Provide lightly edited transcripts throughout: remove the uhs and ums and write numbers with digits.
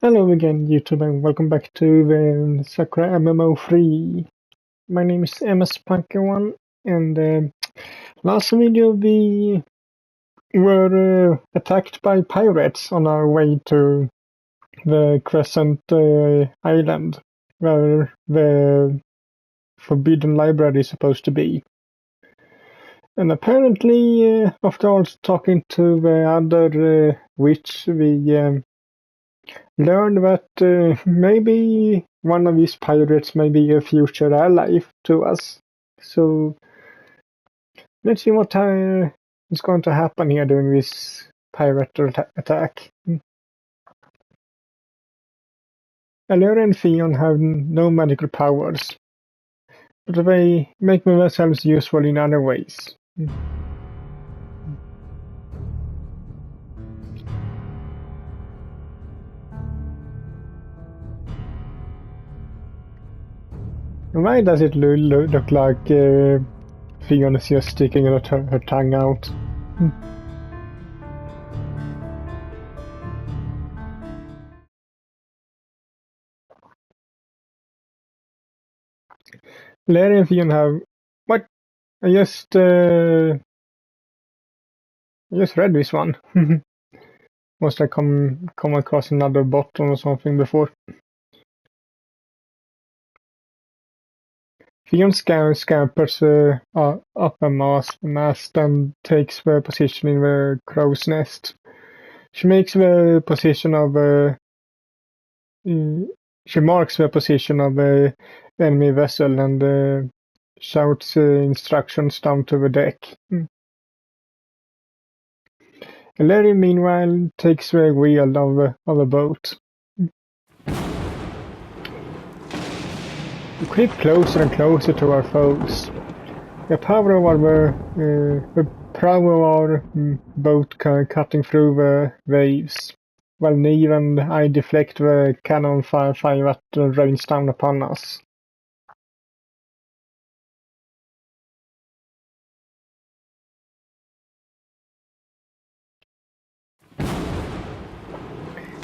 Hello again, YouTube, and welcome back to the Sakura MMO 3. My name is MS-Punker1, and last video we were attacked by pirates on our way to the Crescent Island, where the Forbidden Library is supposed to be. And apparently, after also talking to the other witch, we learned that maybe one of these pirates may be a future ally to us. So let's see what is going to happen here during this pirate attack. Allure and Theon have no magical powers, but they make themselves useful in other ways. Why does it look like Theon is just sticking her tongue out? Larry and Theon have... What? I just read this one. Must I come across another bottom or something before? Theon scampers up a mast and takes the position in the crow's nest. She makes the position of she marks the position of the enemy vessel and shouts instructions down to the deck. Larry, meanwhile, takes the wheel of the boat. We creep closer and closer to our foes. The power of the prow of our boat cutting through the waves, while Neve and I deflect the cannon fire that rains down upon us.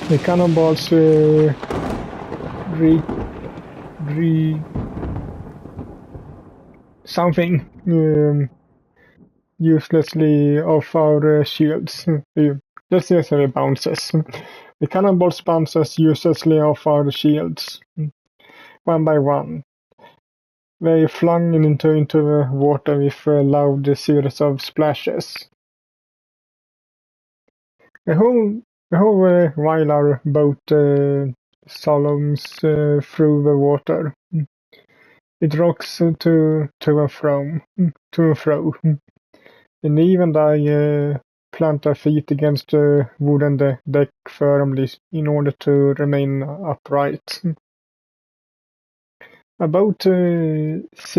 The cannonballs something uselessly off our shields. Let's just say it bounces. The cannonballs bounces uselessly off our shields, one by one. They flung into the water with a loud series of splashes. The whole while our boat slaloms through the water. It rocks to and fro. And even I plant our feet against the wooden deck firmly in order to remain upright. A boat zigzags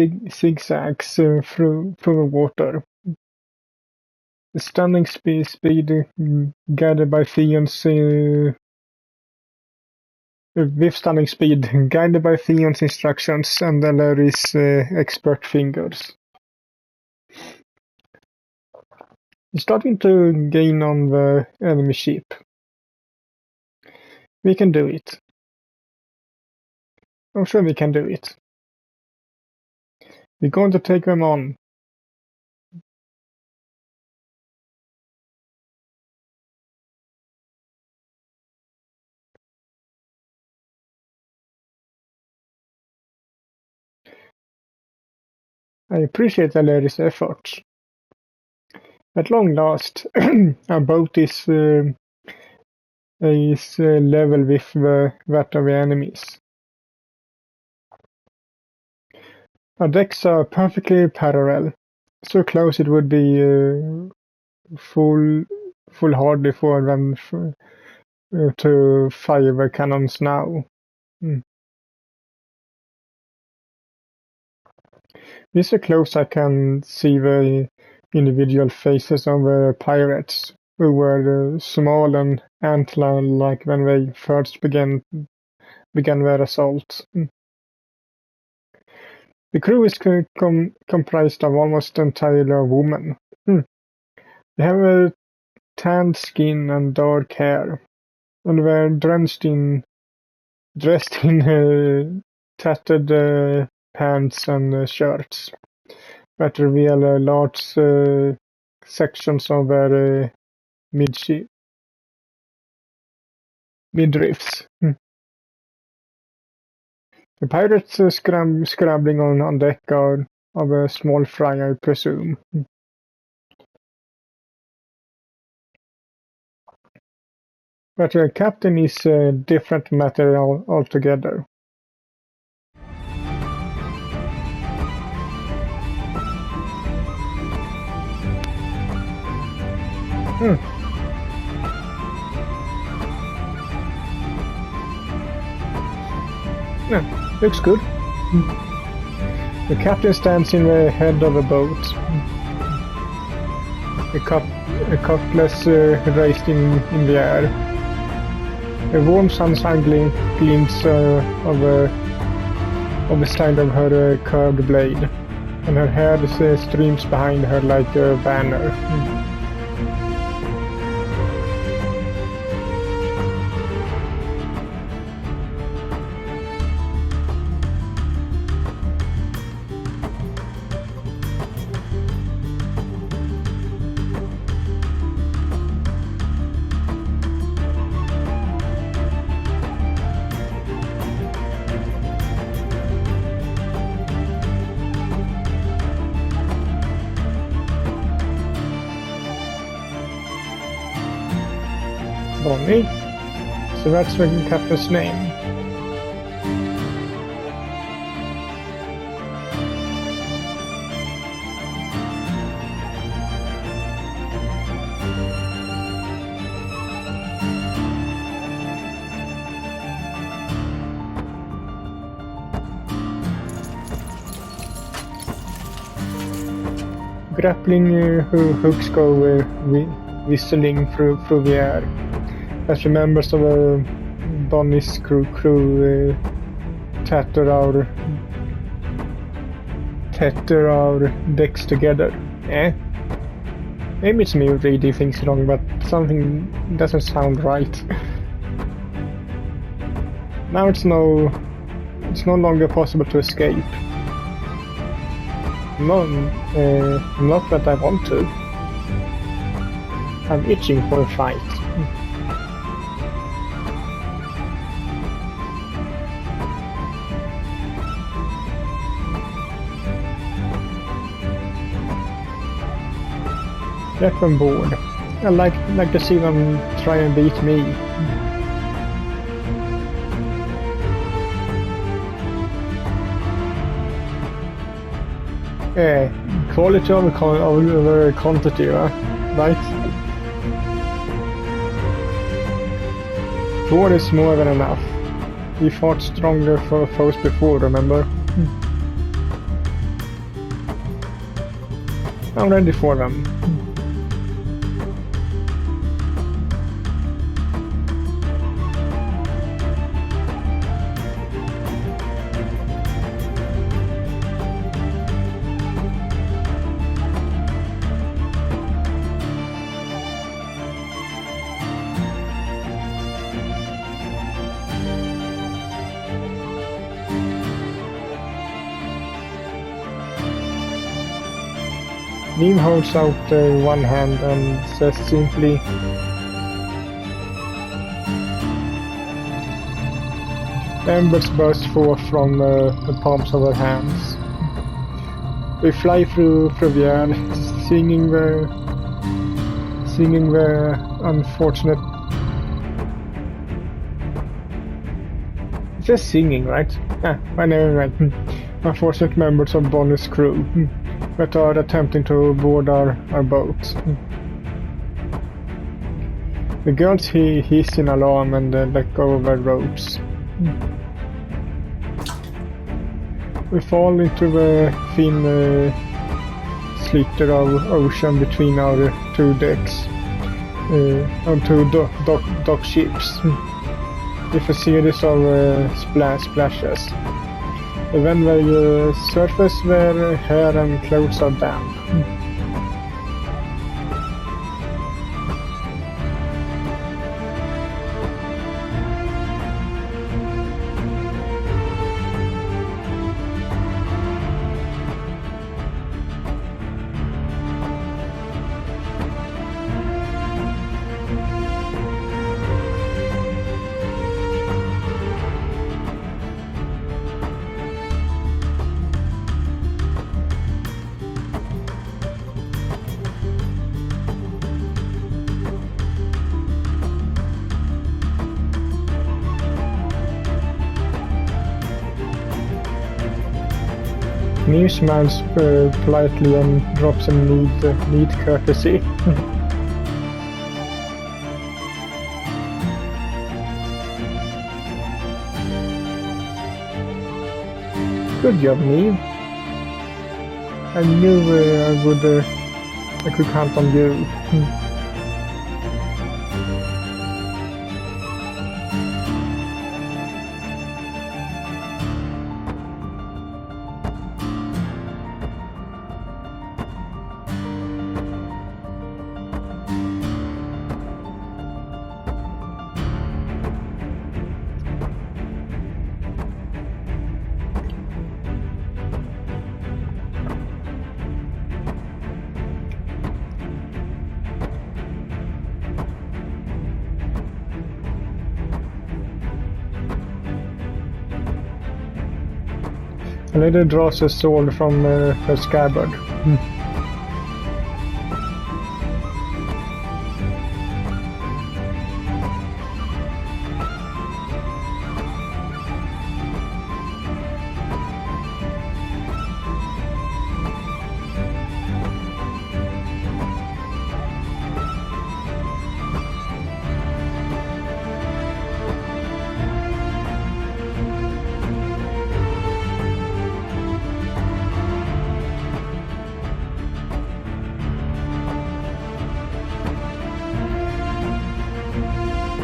through the water. The stunning speed guided by Theon's with stunning speed, guided by Theon's instructions and Larry's expert fingers. We're starting to gain on the enemy ship. We can do it. I'm sure we can do it. We're going to take them on. I appreciate Larry's efforts. At long last, our boat is level with that of the enemies. Our decks are perfectly parallel, so close it would be foolhardy for them to fire their cannons now. This is close I can see the individual faces of the pirates, who were small and ant-like when they first began their assault. The crew is comprised of almost entirely women. They have a tanned skin and dark hair, and were drenched in dressed in tattered pants and shirts that reveal large sections of their midriffs. The pirates scrambling on deck of a small fry, I presume. But the captain is a different matter altogether. Yeah, looks good. The captain stands in the head of a boat. A cutlass raised in the air. A warm sunshine gleams of the side of her curved blade, and her hair streams behind her like a banner. Bonnie. So that's the captain's name. Grappling hooks go whistling through the air as the members of Bonnie's crew tatter our decks together. Maybe it's me reading things wrong, but something doesn't sound right. Now it's no longer possible to escape. No, not that I want to. I'm itching for a fight. Get on board. I'd like to see them try and beat me. Quality over quantity, right? 4 is more than enough. We fought stronger foes before, remember? I'm ready for them. Neem holds out one hand and says simply, embers burst forth from the palms of her hands. We fly through the air, singing the unfortunate. It says singing, right? I know, right. Unfortunate members of Bonnie's crew that are attempting to board our boat. The girls hiss in alarm and let go of their ropes. We fall into the thin slither of ocean between our two decks, on two dock ships, with a series of splashes. When they surface, their hair and clothes are damp. Neve smiles politely and drops a neat courtesy. Good job, Neve. I knew I could count on you. A lady draws a sword from her scabbard.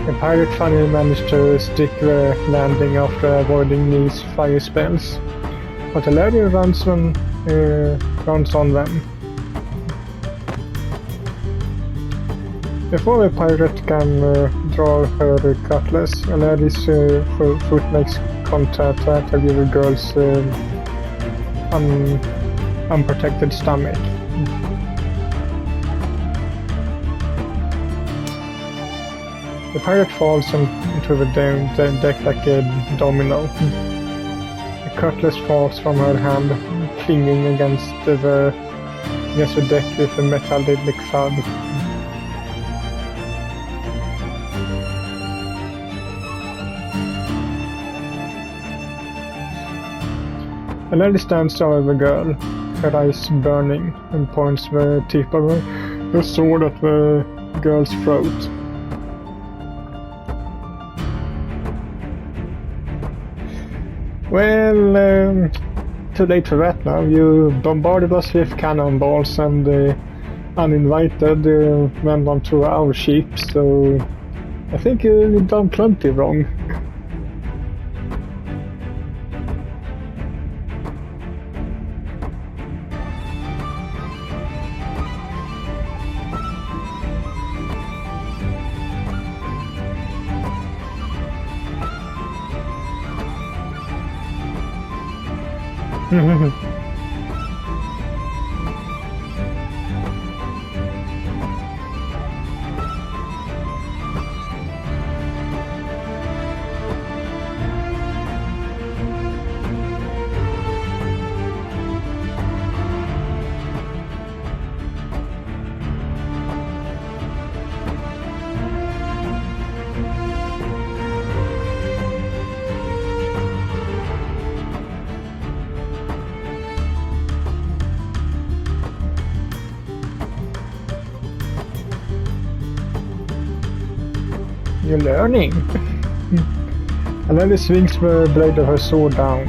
The pirate finally managed to stick the landing after avoiding these fire spells, but the lady runs on them. Before the pirate can draw her cutlass, a lady's foot makes contact with the girl's unprotected stomach. The pirate falls into the deck like a domino. The cutlass falls from her hand, clinging against the deck with a metallic thud. A lady stands over the girl, her eyes burning, and points the tip of her sword at the girl's throat. Well, too late for that now. You bombarded us with cannonballs and uninvited went onto our ship, so I think you've done plenty wrong. You're learning. And then he swings the blade of her sword down.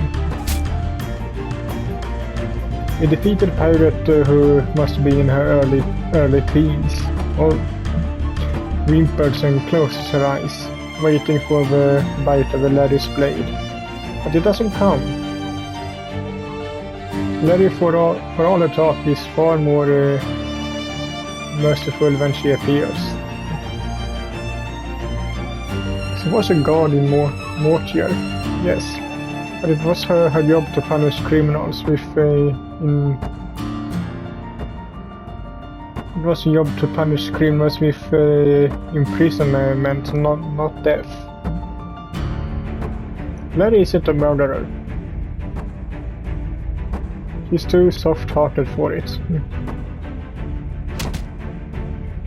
A defeated pirate who must be in her early teens, or whimpers and closes her eyes, waiting for the bite of the lady's blade. But it doesn't come. Lady, for all her talk, is far more merciful when she appears. She was a guard in Mortier, yes, but it was her job to punish criminals with imprisonment, not death. Larry isn't a murderer. He's too soft-hearted for it.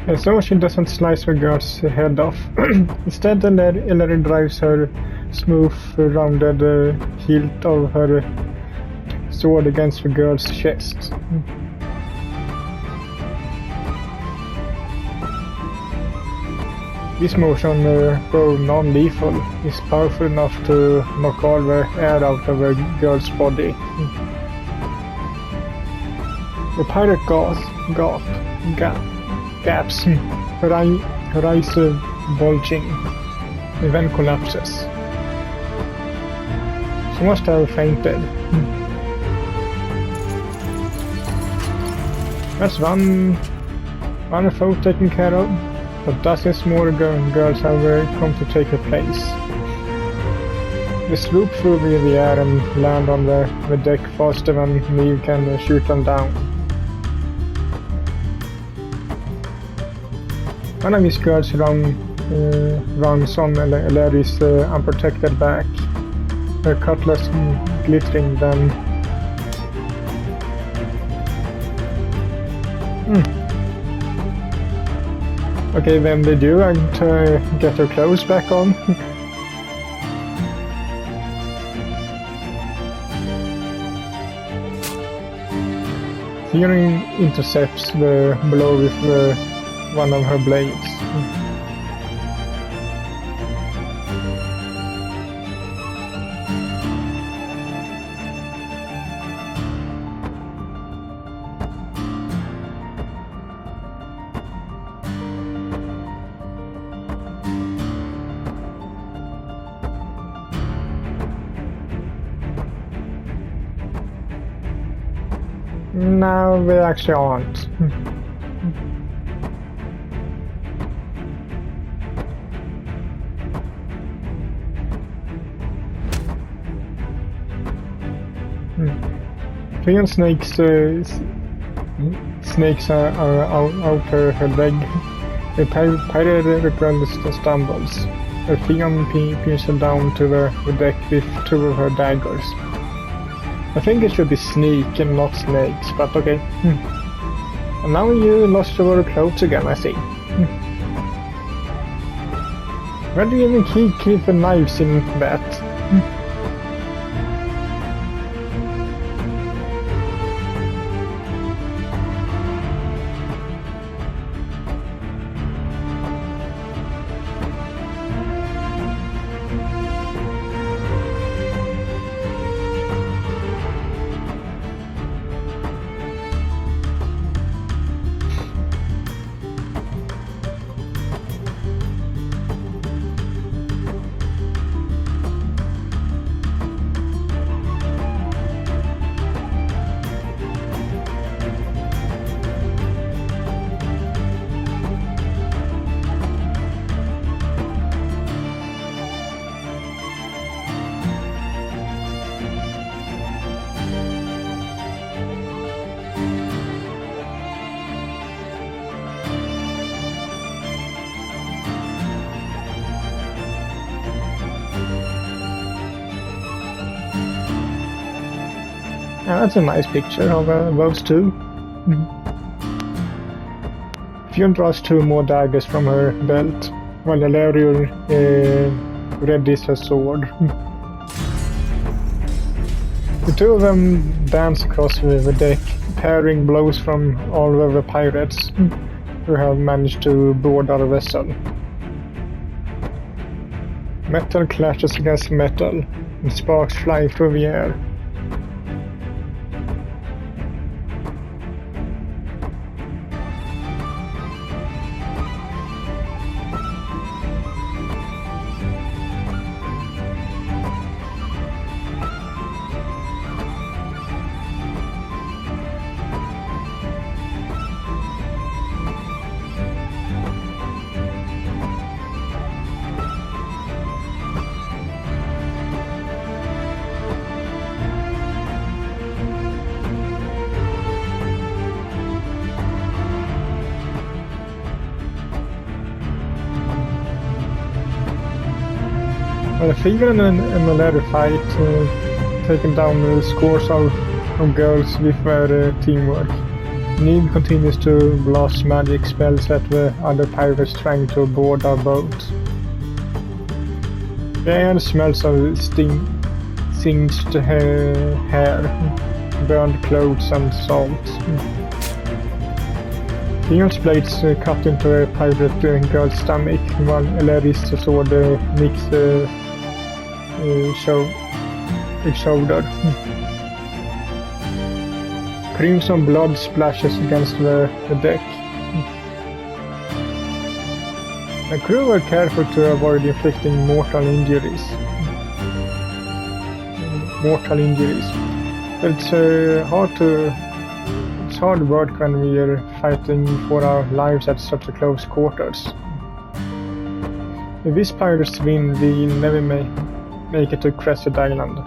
And so she doesn't slice the girl's head off. Instead, Larry drives her smooth, rounded hilt of her sword against the girl's chest. This motion, though non-lethal, is powerful enough to knock all the air out of a girl's body. The pirate gaps, her eyes bulging, and then collapses. She must have fainted. That's one foe taken care of, but dozens more girls have come to take her place. They swoop through the air and land on the deck faster than Neve can shoot them down. One of these girls runs on Larry's unprotected back, her cutlass glittering then. Okay, then they do and get her clothes back on. Theory intercepts the blow with one of her blades. No, they actually aren't. Three snakes are out her leg. The pirate girl stumbles. Her Theon pins her down to the deck with two of her daggers. I think it should be sneak and not snakes, but okay. And now you lost your clothes again, I see. Where do you even keep the knives in that? Yeah, that's a nice picture of those two. Fionn draws two more daggers from her belt, while Alario readies her sword. The two of them dance across the deck, parrying blows from all of the pirates who have managed to board our vessel. Metal clashes against metal, and sparks fly through the air. Theon and Malaria fight, taking down the scores of girls with their teamwork. Neve continues to blast magic spells at the other pirates trying to board our boat. The air smells of singed hair. burned clothes and salt. Theon's blades cut into a pirate girl's stomach, while Larry's sword nicks his shoulder. Crimson blood splashes against the deck. The crew were careful to avoid inflicting mortal injuries. It's hard work when we are fighting for our lives at such a close quarters. If these pirates win, we never make it to Crescent Island.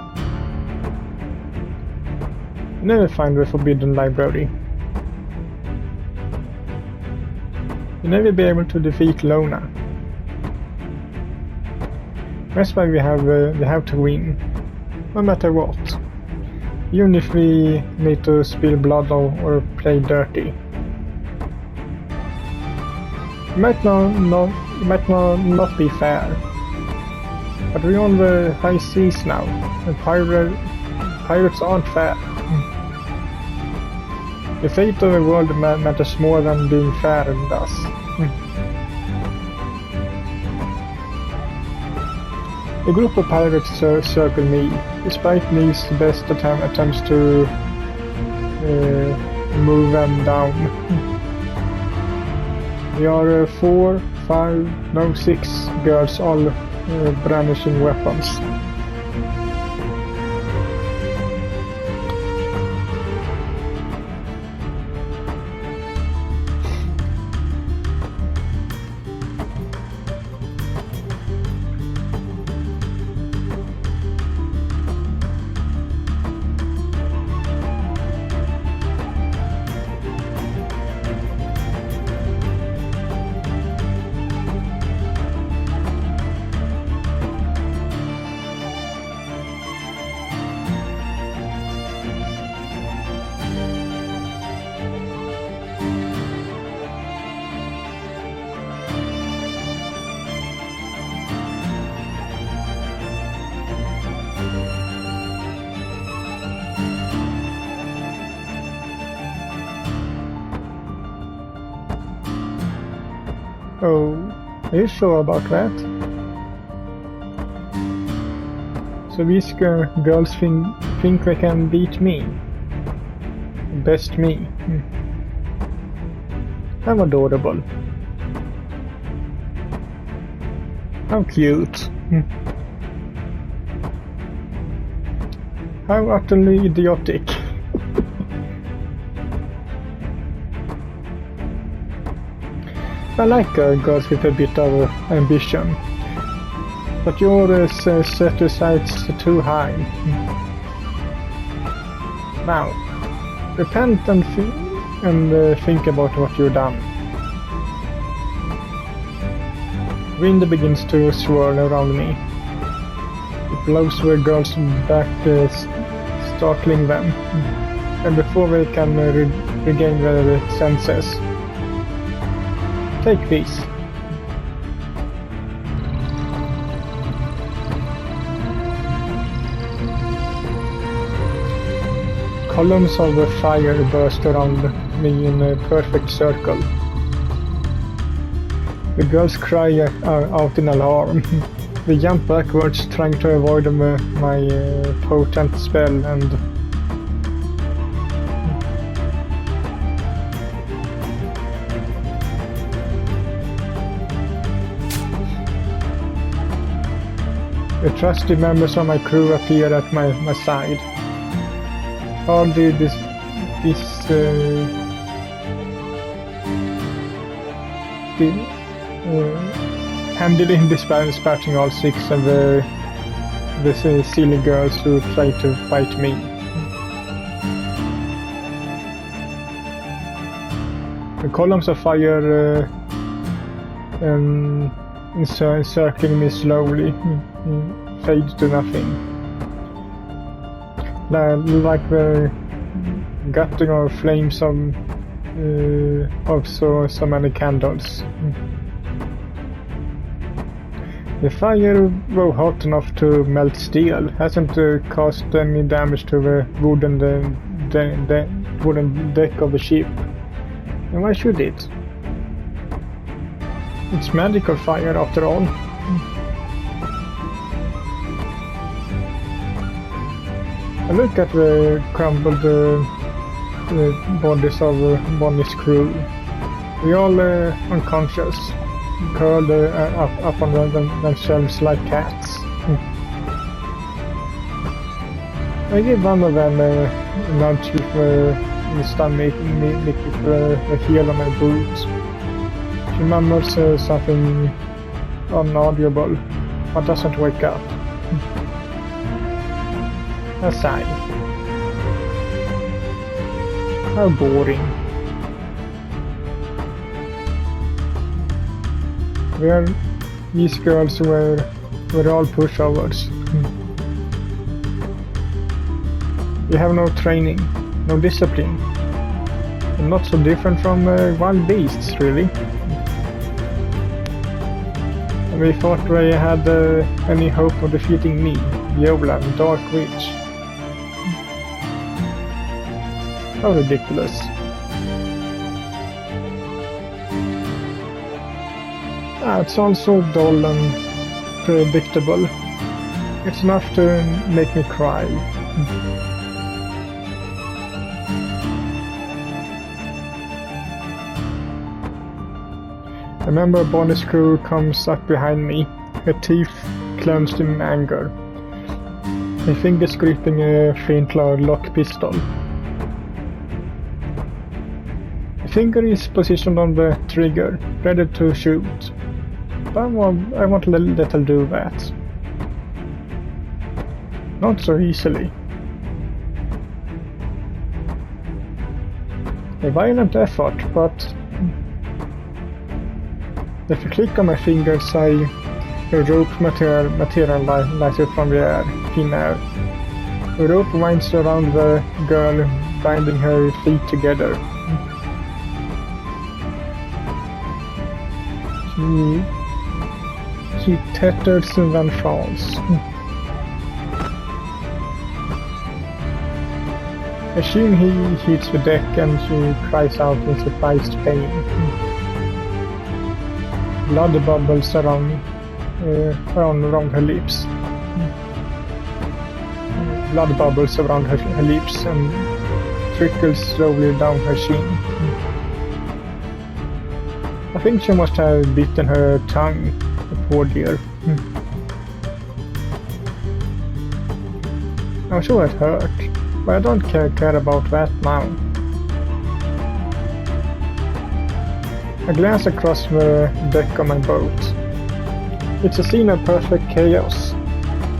Never find the Forbidden Library. You'll never be able to defeat Lona. That's why we have to win, no matter what. Even if we need to spill blood or play dirty. It might not be fair, but we're on the high seas now, and pirates aren't fair. The fate of the world matters more than being fair does. A group of pirates circle me, despite Neil's best attempts to move them down. There are 4, 5, no 6 girls, all brandishing weapons. Oh, are you sure about that? So these girls think they can beat me? Best me? How adorable. How cute. How utterly idiotic. I like girls with a bit of ambition, but yours set the sights too high. Now, repent and think about what you've done. Wind begins to swirl around me. It blows the girls back, startling them, and before they can regain their senses. Take this. Columns of fire burst around me in a perfect circle. The girls cry out in alarm. They jump backwards, trying to avoid my potent spell, and the trusty members of my crew appear at my side. Hardly handily dispatching all 6 of the silly girls who try to fight me. The columns of fire encircling me slowly fade to nothing. Like the gutting of flames of so many candles. The fire, though hot enough to melt steel, hasn't caused any damage to the wood and the the wooden deck of the ship. And why should it? It's magical fire after all. I look at the crumbled bodies of Bonnie's crew. We all unconscious, curled up on themselves like cats. I give one of them a nudge with the stomach, with the heel on my boot. She murmurs something inaudible, but doesn't wake up. A sigh. How boring. These girls were all pushovers. You have no training, no discipline. And not so different from wild beasts, really. And we thought they had any hope of defeating me, Yola, the Dark Witch. How ridiculous. It's all so dull and predictable. It's enough to make me cry. I remember Bonnie's crew comes up behind me, her teeth clenched in anger. Her fingers gripping a flintlock lock pistol. The finger is positioned on the trigger, ready to shoot. But I won't let her do that. Not so easily. A violent effort, but if I click on my fingers, a rope materializes from the thin air. The rope winds around the girl, binding her feet together. She tetters and then falls. I assume he hits the deck and she cries out in surprised pain. Blood bubbles around her lips. Blood bubbles around her lips and trickles slowly down her chin. I think she must have bitten her tongue, the poor dear. I'm sure it hurt, but I don't care about that now. I glance across the deck of my boat. It's a scene of perfect chaos.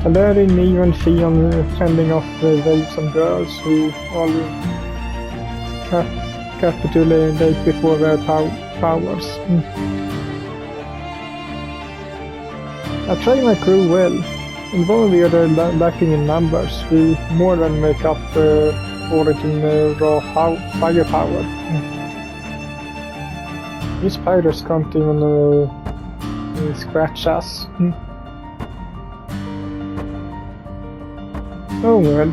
A daring neon Theon fending off the waves and girls who all capitulate before their powers. I train my crew well, and though we are lacking in numbers, we more than make up for it in raw firepower. These pirates can't even scratch us. Oh well,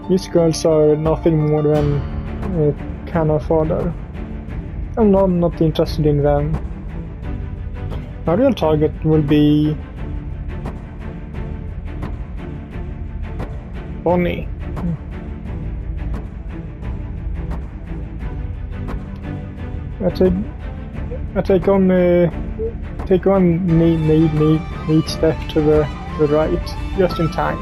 these girls are nothing more than cannon fodder. I'm not interested in them. My real target will be Bonnie. I take one neat step to the right, just in time.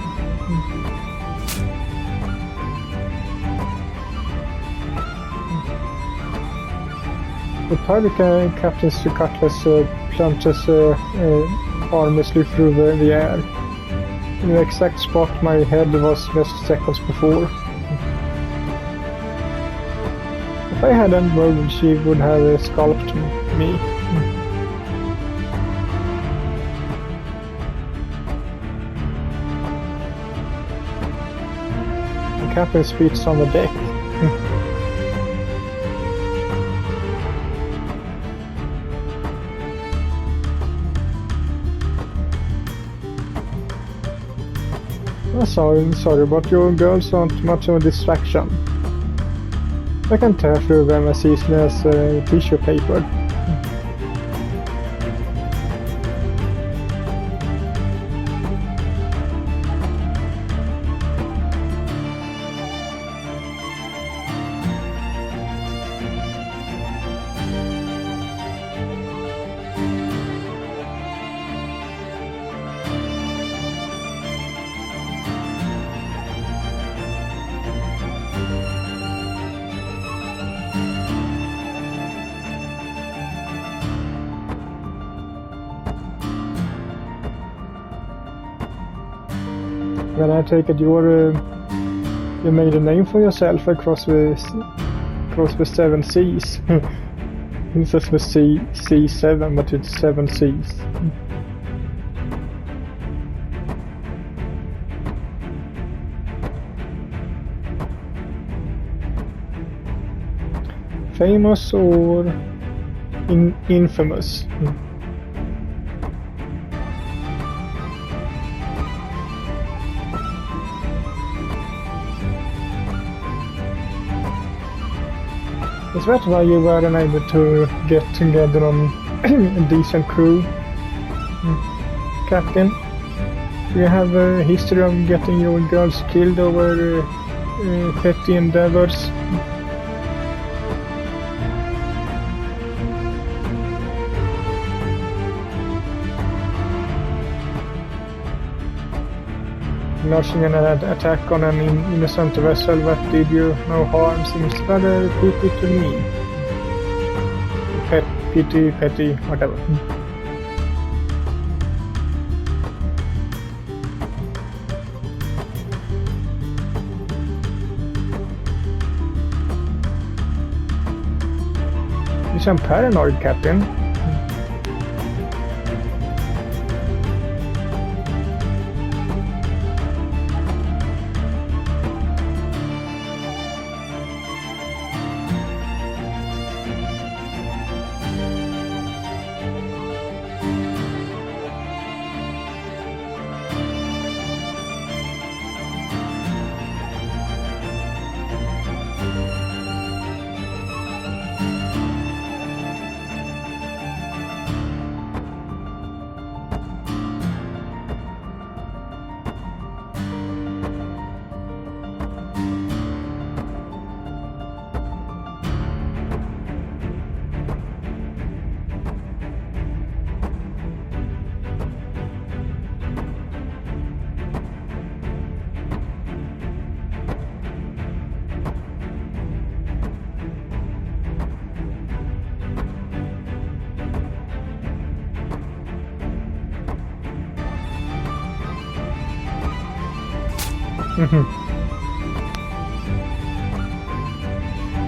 The pirate captain's cutlass plunges harmlessly through the air, in the exact spot my head was just seconds before. If I hadn't moved, she would have scalped me. The captain speaks on the deck. Sorry, but your girls aren't much of a distraction. I can tear through them as easily as tissue paper. Then I take it you made a name for yourself across the 7 seas. It says the C7, but it's 7 seas. Famous or infamous? Is that why you were unable to get together on a decent crew, Captain? Do you have a history of getting your girls killed over petty endeavors? Launching an attack on an innocent vessel that did you no harm seems rather pity to me. Petty, whatever. You sound paranoid, Captain.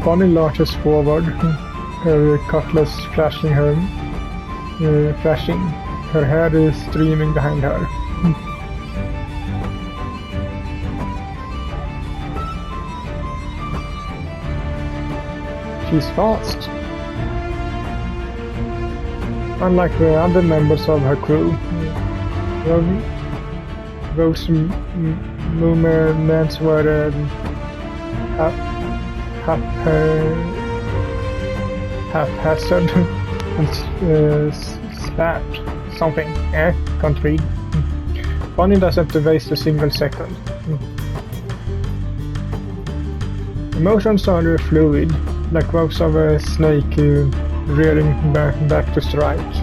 Bonnie launches forward, her cutlass flashing. Her hair is streaming behind her. She's fast. Unlike the other members of her crew, those movements were haphazard and slapped something. Can't read. Bonnie doesn't waste a single second. Emotions are fluid, like those of a snake rearing back to strike.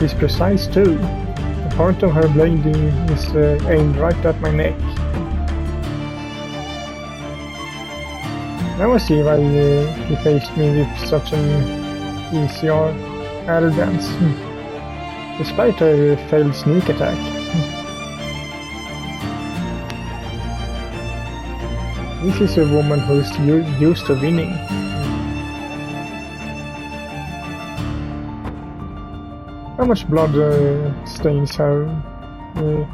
She's precise too. The point of her blade is aimed right at my neck. Now I see why he faced me with such an easy arrogance, despite a failed sneak attack. This is a woman who's used to winning. How much blood stains her?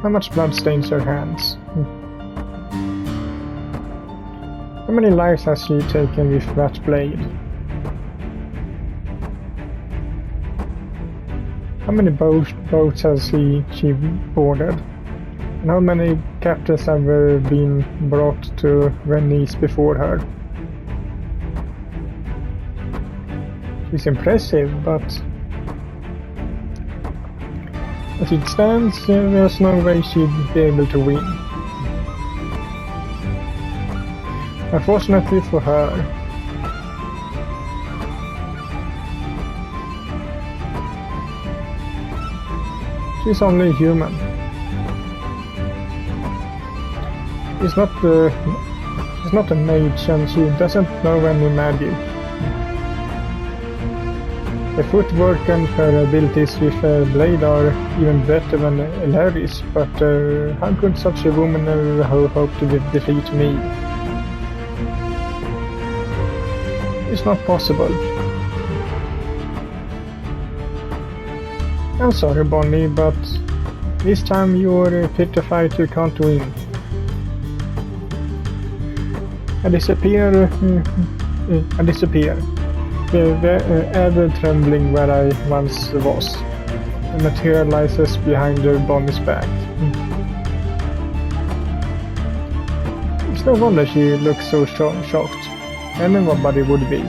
How much blood stains her hands? How many lives has she taken with that blade? How many boats has she boarded? And how many captains have been brought to Venice before her? She's impressive, but as it stands, there's no way she'd be able to win. Unfortunately for her. She's only human. She's not a mage and she doesn't know any magic. The footwork and her abilities with a blade are even better than Larry's, but how could such a woman hope to defeat me? It's not possible. I'm sorry, Bonnie, but this time you're petrified you can't win. I disappear. Ever trembling where I once was, and materializes behind Bonnie's back. It's no wonder she looks so shocked. Anybody would be.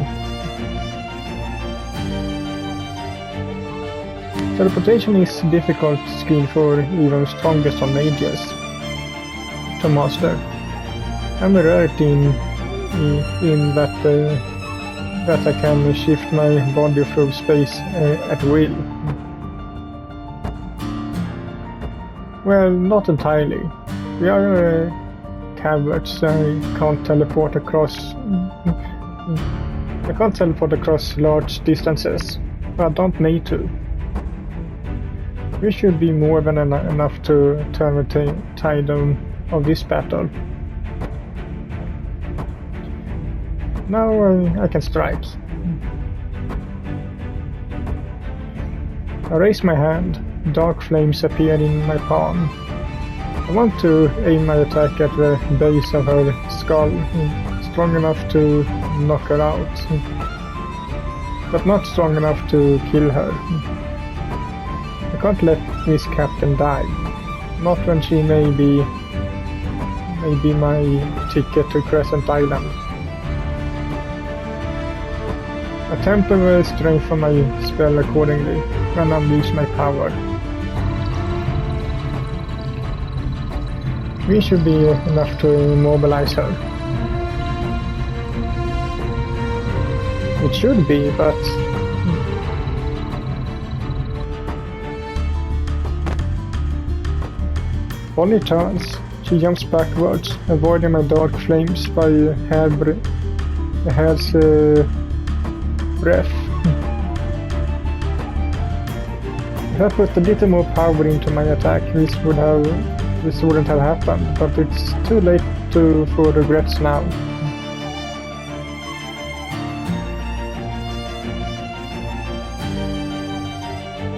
Teleportation is a difficult skill for even strongest of mages to master. I'm a rarity in that I can shift my body through space at will. Well, not entirely. We are cowards. I can't teleport across large distances. I don't need to. We should be more than enough to turn the tide of this battle. Now I can strike. I raise my hand. Dark flames appear in my palm. I want to aim my attack at the base of her skull, strong enough to knock her out, but not strong enough to kill her. I can't let Miss Captain die, not when she may be my ticket to Crescent Island. I temper the strength of my spell accordingly and unleash my power. We should be enough to immobilize her. It should be, but... Bonnie turns. She jumps backwards, avoiding my dark flames by a hair's breath. If I put a little more power into my attack, this wouldn't have happened, but it's too late for regrets now.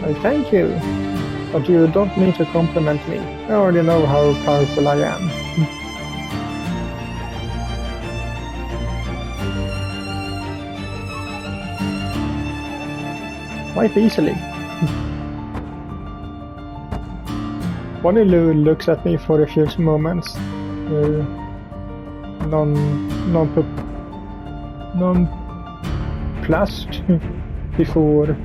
I thank you, but you don't need to compliment me. I already know how powerful I am. Quite easily. Bonnie looks at me for a few moments, nonplussed before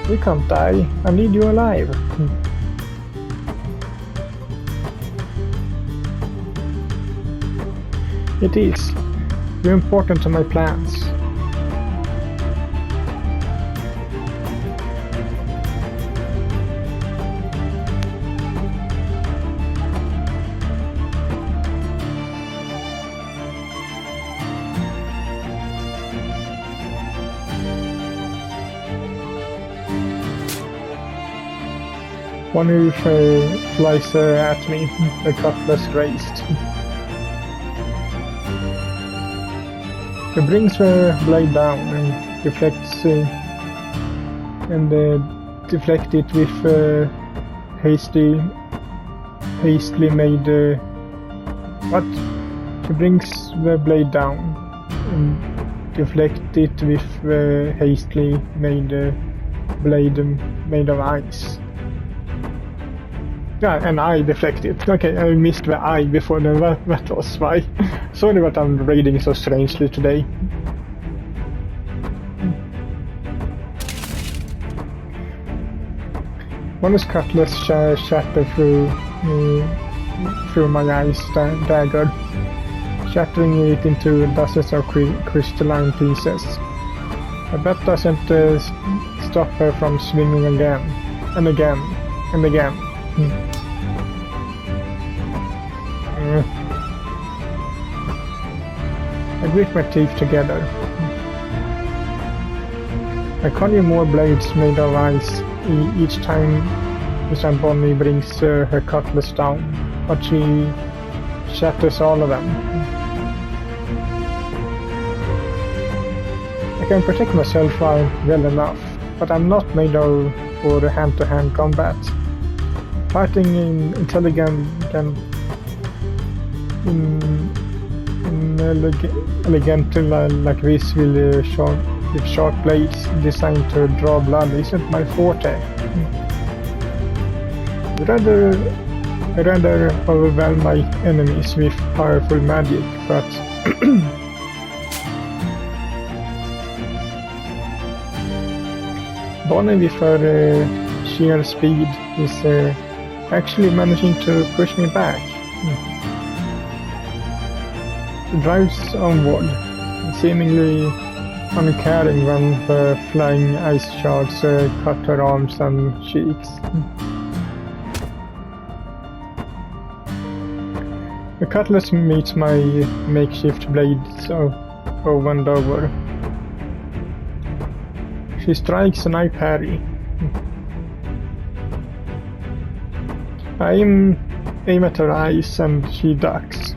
You can't die. I need you alive. It is. You're important to my plans. One who flies at me, the cutlass raised. He brings the blade down and deflects deflect it with hastily made. What? He brings the blade down and deflect it with hastily made blade made of ice. Yeah, and I deflected. Okay, I missed the eye before that was why. Sorry that I'm raiding so strangely today. Bonus cutlass shattered through my ice dagger, shattering it into dozens of crystalline pieces. But that doesn't stop her from swinging again, and again, and again. I grit my teeth together. I conjure more blades made of ice each time Bonnie brings her cutlass down, but she shatters all of them. I can protect myself well enough, but I'm not made for hand-to-hand combat. Fighting intelligent like this with sharp blades designed to draw blood isn't my forte. I'd rather overwhelm my enemies with powerful magic, but Bonnie with her sheer speed is actually managing to push me back. She drives onward, seemingly uncaring when the flying ice shards cut her arms and cheeks. The cutlass meets my makeshift blades over and over. She strikes and I parry. I aim at her eyes and she ducks.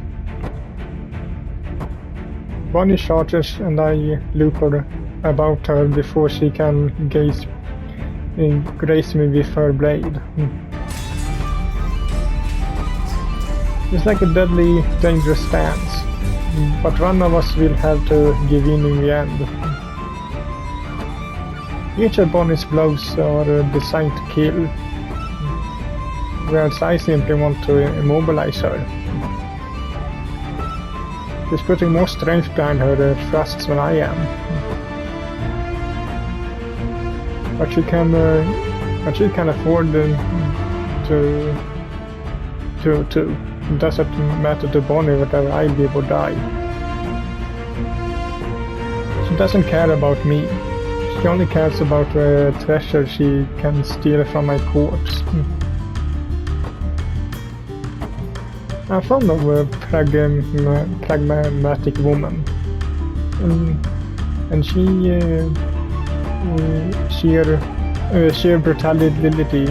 Bonnie charges and I loop her about her before she can graze me with her blade. It's like a deadly, dangerous stance, but one of us will have to give in the end. Each of Bonnie's blows are designed to kill, whereas I simply want to immobilize her. She's putting more strength behind her thrusts than I am. But she can afford to. It doesn't matter to Bonnie whether I live or die. She doesn't care about me. She only cares about the treasure she can steal from my corpse. I'm fond of a pragmatic woman, and sheer brutality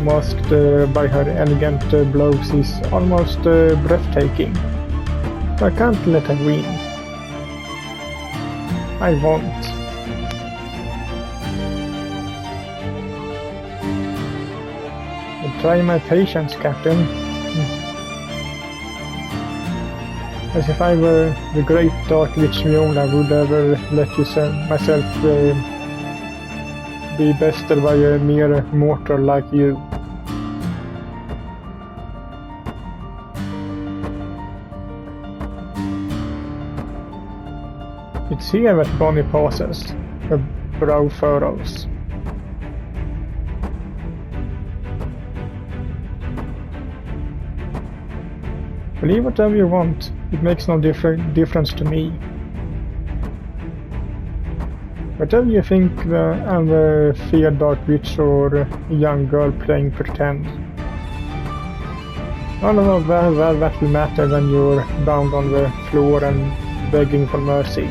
masked by her elegant blows is almost breathtaking. I can't let her win. I won't. Try my patience, Captain. As if I were the great Dark Witch Viola, would ever let myself be bested by a mere mortal like you. It's here that Bonnie pauses, her brow furrows. Believe whatever you want, it makes no difference to me. Whatever you think I'm a feared dark witch or a young girl playing pretend. None of that will matter when you're down on the floor and begging for mercy.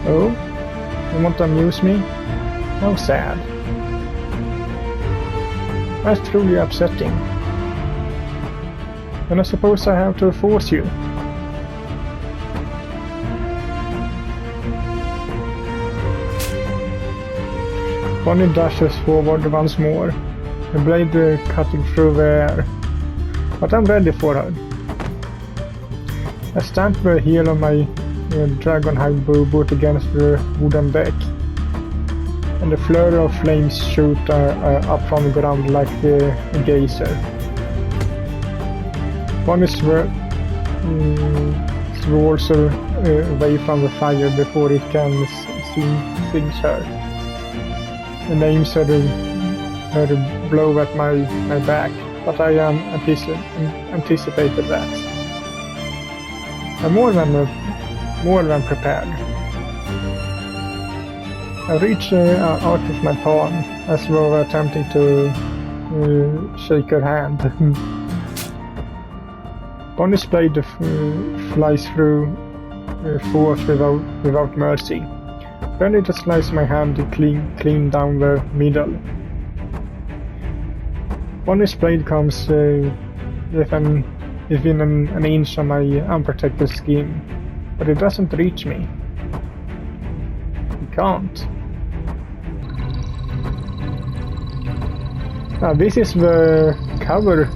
Oh? You want to amuse me? How sad. That's truly upsetting. And I suppose I have to force you. Bonnie dashes forward once more, the blade cutting through the air. But I'm ready for her. I stamp the heel of my dragonhide boot against the wooden deck, and a flurry of flames shoot up from the ground like a geyser. Bonnie swirls away from the fire before it can sings her, and aims her blow at my back, but I anticipated that. I'm more than prepared. I reach out with my palm, as though attempting to shake her hand. Bonnie's blade flies through forth without mercy, ready to slice my hand clean down the middle. Bonnie's blade comes within an inch of my unprotected skin, but it doesn't reach me. It can't. Now this is the cover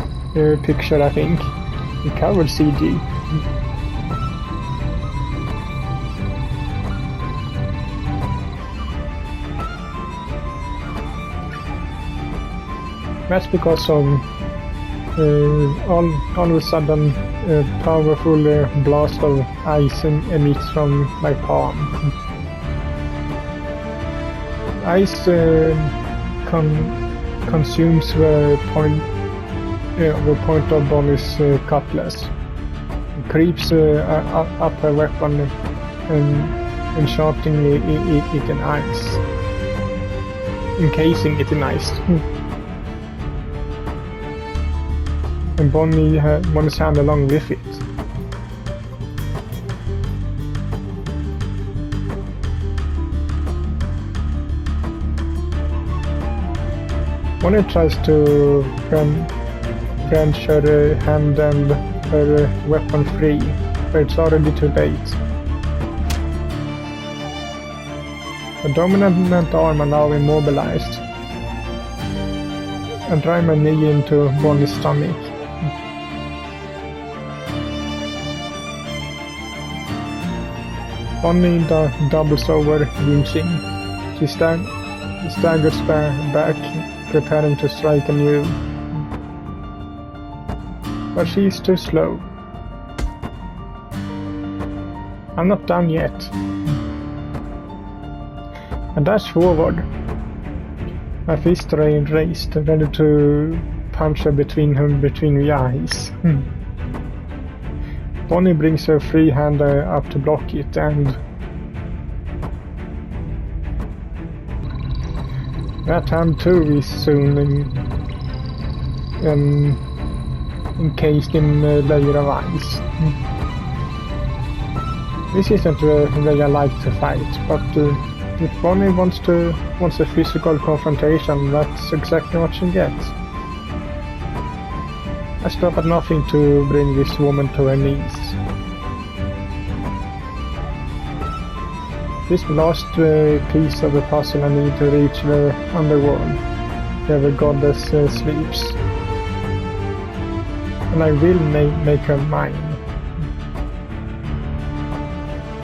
picture, I think. The cover CG. That's because of all of a sudden a powerful blast of ice emits from my palm. Ice consumes the point of Bonnie's cutlass, creeps up her weapon and enchanting it in ice, encasing it in ice. And Bonnie's hand along with it. Bonnie tries to wrench her hand and her weapon free, but it's already too late. The dominant arm are now immobilized. I drive my knee into Bonnie's stomach. Bonnie doubles over, winching. She staggers back, preparing to strike anew. But she's too slow. I'm not done yet. I dash forward, my fist raised, ready to punch her between the eyes. Bonnie brings her free hand up to block it, and that hand too is soon encased in a layer of ice. This isn't the way I like to fight, but if Bonnie wants a physical confrontation, that's exactly what she gets. I stop at nothing to bring this woman to her knees. This last piece of the puzzle I need to reach the underworld, where the goddess sleeps. And I will make her mine.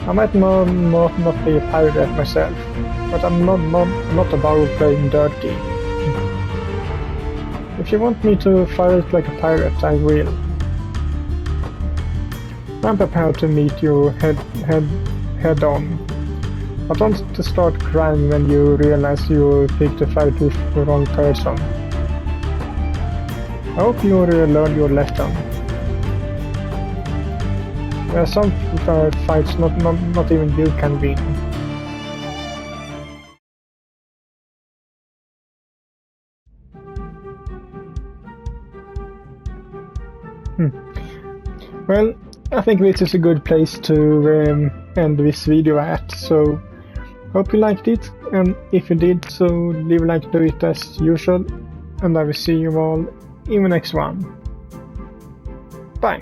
I might not be a pirate myself, but I'm not about playing dirty. If you want me to fight like a pirate, I will. I'm prepared to meet you head on. But don't to start crying when you realize you picked a fight with the wrong person. I hope you learned your lesson. There are some fights not even you can win. Well, I think this is a good place to end this video at, so hope you liked it, and if you did, so leave a like to it as usual, and I will see you all in the next one. Bye!